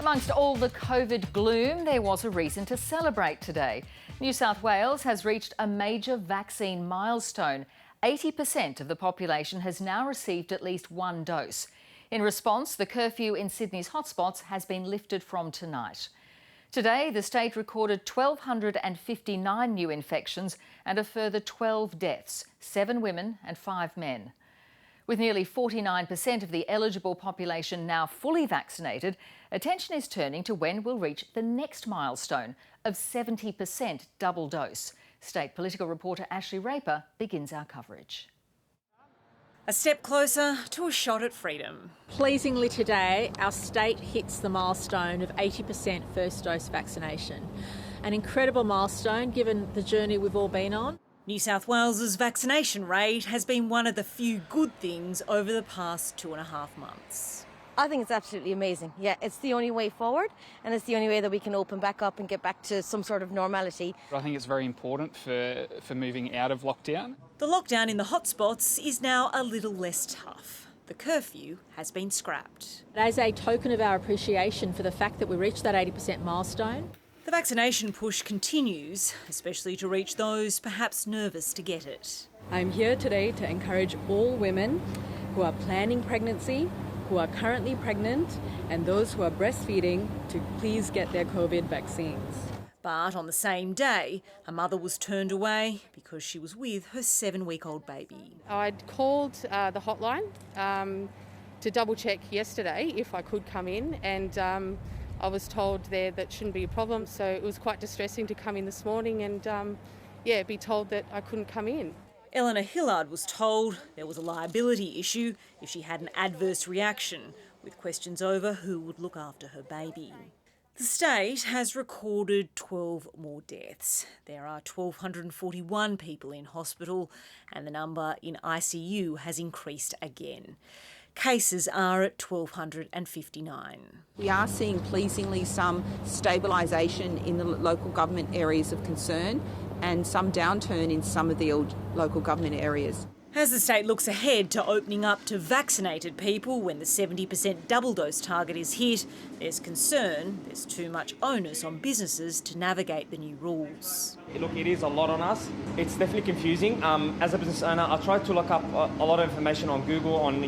Amongst all the COVID gloom, there was a reason to celebrate today. New South Wales has reached a major vaccine milestone. 80% of the population has now received at least one dose. In response, the curfew in Sydney's hotspots has been lifted from tonight. Today, the state recorded 1,259 new infections and a further 12 deaths, 7 women and 5 men. With nearly 49% of the eligible population now fully vaccinated, attention is turning to when we'll reach the next milestone of 70% double dose. State political reporter Ashley Raper begins our coverage. A step closer to a shot at freedom. Pleasingly today, our state hits the milestone of 80% first dose vaccination. An incredible milestone given the journey we've all been on. New South Wales's vaccination rate has been one of the few good things over the past 2.5 months. I think it's absolutely amazing. Yeah, it's the only way forward, and it's the only way that we can open back up and get back to some sort of normality. I think it's very important for moving out of lockdown. The lockdown in the hotspots is now a little less tough. The curfew has been scrapped. As a token of our appreciation for the fact that we reached that 80% milestone, the vaccination push continues, especially to reach those perhaps nervous to get it. I'm here today to encourage all women who are planning pregnancy, who are currently pregnant, and those who are breastfeeding to please get their COVID vaccines. But on the same day, a mother was turned away because she was with her 7-week-old baby. I'd called the hotline to double check yesterday if I could come in, and I was told there that shouldn't be a problem, so it was quite distressing to come in this morning and be told that I couldn't come in. Eleanor Hillard was told there was a liability issue if she had an adverse reaction, with questions over who would look after her baby. The state has recorded 12 more deaths. There are 1,241 people in hospital, and the number in ICU has increased again. Cases are at 1,259. We are seeing pleasingly some stabilisation in the local government areas of concern and some downturn in some of the local government areas. As the state looks ahead to opening up to vaccinated people when the 70% double dose target is hit, there's concern there's too much onus on businesses to navigate the new rules. Look, it is a lot on us. It's definitely confusing. As a business owner, I tried to look up a lot of information on Google, on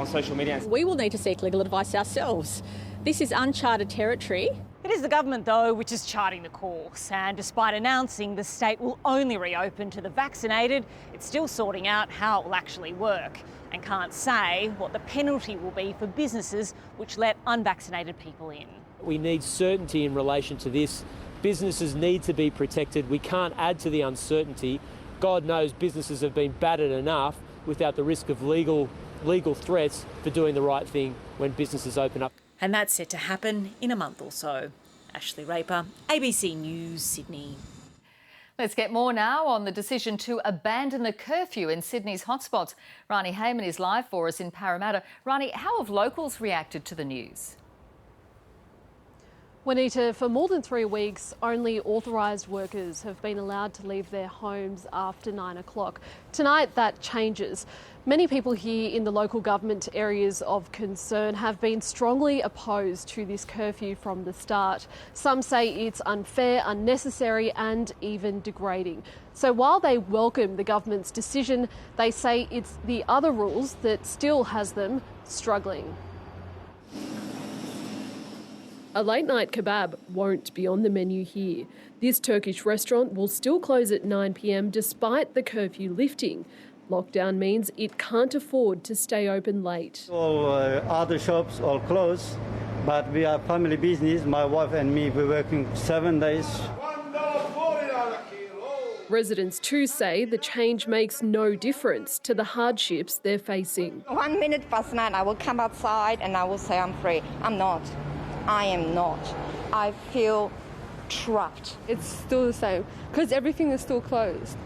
social media. we will need to seek legal advice ourselves. This is uncharted territory. It is the government, though, which is charting the course. And despite announcing the state will only reopen to the vaccinated, it's still sorting out how it will actually work and can't say what the penalty will be for businesses which let unvaccinated people in. We need certainty in relation to this. Businesses need to be protected. We can't add to the uncertainty. God knows businesses have been battered enough without the risk of legal threats for doing the right thing when businesses open up. And that's set to happen in a month or so. Ashley Raper, ABC News, Sydney. Let's get more now on the decision to abandon the curfew in Sydney's hotspots. Rani Heyman is live for us in Parramatta. Rani, how have locals reacted to the news? Juanita, for more than 3 weeks, only authorised workers have been allowed to leave their homes after 9 o'clock. Tonight, that changes. Many people here in the local government areas of concern have been strongly opposed to this curfew from the start. Some say it's unfair, unnecessary and even degrading. So while they welcome the government's decision, they say it's the other rules that still has them struggling. A late-night kebab won't be on the menu here. This Turkish restaurant will still close at 9 p.m. despite the curfew lifting. Lockdown means it can't afford to stay open late. All other shops all closed, but we are family business. My wife and me, we're working 7 days. Residents too say the change makes no difference to the hardships they're facing. 1 minute past 9, I will come outside and I will say I'm free. I'm not. I am not. I feel trapped. It's still the same because everything is still closed.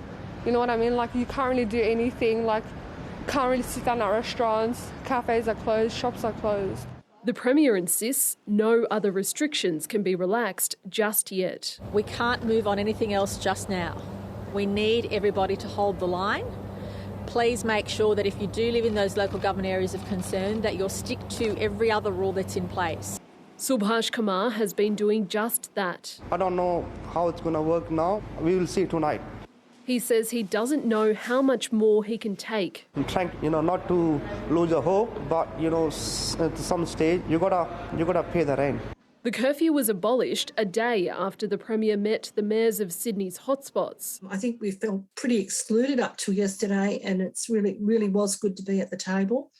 You know what I mean? Like you can't really do anything, like can't really sit down at restaurants, cafes are closed, shops are closed. The Premier insists no other restrictions can be relaxed just yet. We can't move on anything else just now. We need everybody to hold the line. Please make sure that if you do live in those local government areas of concern that you'll stick to every other rule that's in place. Subhash Kumar has been doing just that. I don't know how it's going to work now. We will see tonight. He says he doesn't know how much more he can take. I'm trying, not to lose a hope, but, at some stage, you gotta pay the rent. The curfew was abolished a day after the Premier met the mayors of Sydney's hotspots. I think we felt pretty excluded up till yesterday, and it's really was good to be at the table.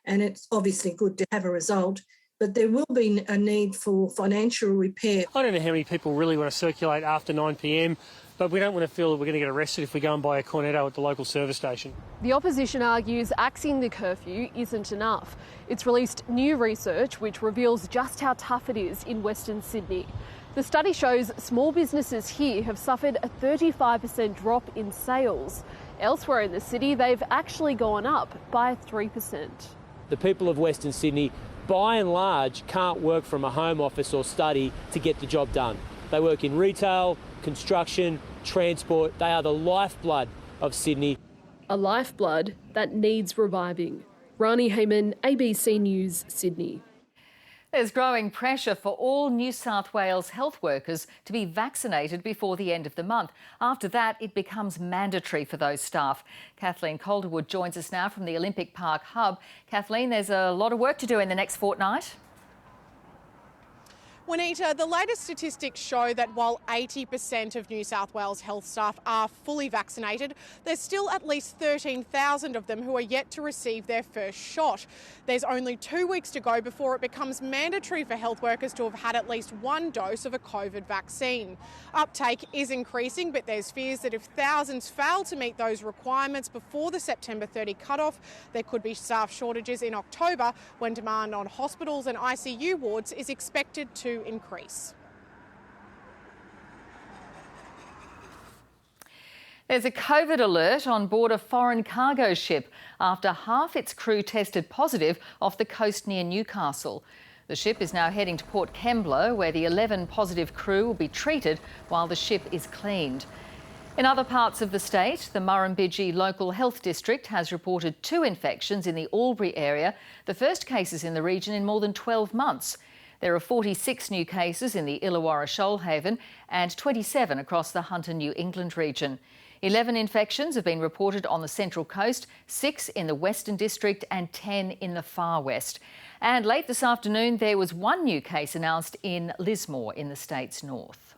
And it's obviously good to have a result, but there will be a need for financial repair. I don't know how many people really want to circulate after 9 p.m, but we don't want to feel that we're going to get arrested if we go and buy a cornetto at the local service station. The opposition argues axing the curfew isn't enough. It's released new research which reveals just how tough it is in Western Sydney. The study shows small businesses here have suffered a 35% drop in sales. Elsewhere in the city, they've actually gone up by 3%. The people of Western Sydney, by and large, can't work from a home office or study to get the job done. They work in retail, construction, transport. They are the lifeblood of Sydney. A lifeblood that needs reviving. Rani Hayman, ABC News, Sydney. There's growing pressure for all New South Wales health workers to be vaccinated before the end of the month. After that, it becomes mandatory for those staff. Kathleen Calderwood joins us now from the Olympic Park Hub. Kathleen, there's a lot of work to do in the next fortnight. Juanita, the latest statistics show that while 80% of New South Wales health staff are fully vaccinated, there's still at least 13,000 of them who are yet to receive their first shot. There's only 2 weeks to go before it becomes mandatory for health workers to have had at least one dose of a COVID vaccine. Uptake is increasing, but there's fears that if thousands fail to meet those requirements before the September 30 cutoff, there could be staff shortages in October when demand on hospitals and ICU wards is expected to increase. There's a COVID alert on board a foreign cargo ship after half its crew tested positive off the coast near Newcastle. The ship is now heading to Port Kembla, where the 11 positive crew will be treated while the ship is cleaned. In other parts of the state, the Murrumbidgee Local Health District has reported 2 infections in the Albury area, the first cases in the region in more than 12 months. There are 46 new cases in the Illawarra Shoalhaven and 27 across the Hunter New England region. 11 infections have been reported on the Central Coast, 6 in the Western District and 10 in the Far West. And late this afternoon, there was 1 new case announced in Lismore in the state's north.